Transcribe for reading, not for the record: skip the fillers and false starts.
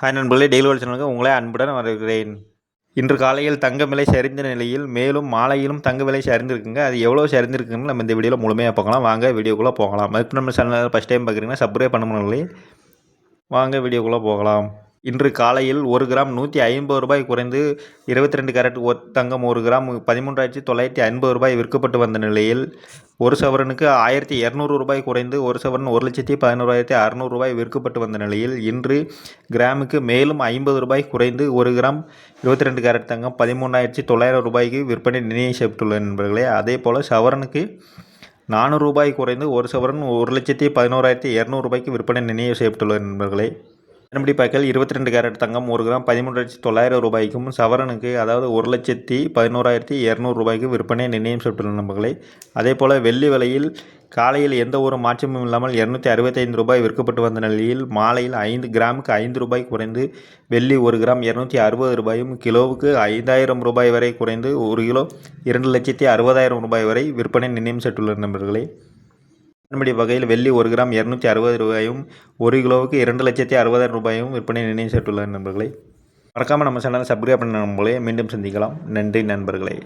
Hi நண்பர்களே, daily world சேனலுக்கு உங்களை அன்புடன் வரவேற்கிறேன். இன்று காலையில் தங்க விலை சரிந்த நிலையில் மேலும் மாலையிலும் தங்க விலை சரிந்திருக்குங்க. அது எவ்வளோ சரிந்திருக்குன்னு நம்ம இந்த வீடியோவில் முழுமையாக பார்க்கலாம். வாங்க வீடியோக்குள்ளே போகலாம். அதுக்கு நம்ம சேனல் ஃபஸ்ட் டைம் பார்க்குறீங்கன்னா சப்ஸ்கிரைப் பண்ணுங்களே. வாங்க வீடியோக்குள்ளே போகலாம். இன்று காலையில் 1 கிராம் ரூ. 150 குறைந்து 22 கேரட் தங்கம் 1 கிராம் ரூ. 13,950 விற்கப்பட்டு வந்த நிலையில் 1 சவரனுக்கு ரூ. 1,200 குறைந்து 1 சவரன் ரூ. 1,11,600 விற்கப்பட்டு வந்த நிலையில் இன்று கிராமுக்கு மேலும் ரூ. 50 குறைந்து 1 கிராம் 22 கேரட் தங்கம் ரூ. 13,900 விற்பனை நிர்ணயம் செய்யப்பட்டுள்ளது நண்பர்களே. அதே போல் சவரனுக்கு ரூ. 400 குறைந்து 1 சவரன் ரூ. 1,11,200 விற்பனை நிர்ணயம் செய்யப்பட்டுள்ளது நண்பர்களே. அதன்படி பார்க்கல் 22 கேரட் தங்கம் 1 கிராம் 13,900 சவரனுக்கு அதாவது 1,11,200 விற்பனை நிர்ணயம் செய்யப்பட்டுள்ள நண்பர்களே. அதே போல் வெள்ளி விலையில் காலையில் எந்த ஒரு மாற்றமும் இல்லாமல் ரூ. 265 விற்கப்பட்டு வந்த நிலையில் மாலையில் 5 கிராமுக்கு ரூ. 5 குறைந்து வெள்ளி 1 கிராம் ரூ. 260 கிலோவுக்கு ரூ. 5,000 வரை குறைந்து 1 கிலோ ரூ. 2,60,000 வரை விற்பனை நிர்ணயம் செய்யப்பட்டுள்ள நண்பர்களே. அதன்படி வகையில் வெள்ளி 1 கிராம் ரூ. 260 1 கிலோவுக்கு ரூ. 2,60,000 விற்பனை நிர்ணயம் செய்யப்பட்டுள்ள நண்பர்களே. மறக்காமல் நம்ம சேனலை சப்ஸ்கிரைப் பண்ண நண்பர்களே. மீண்டும் சந்திக்கலாம். நன்றி நண்பர்களே.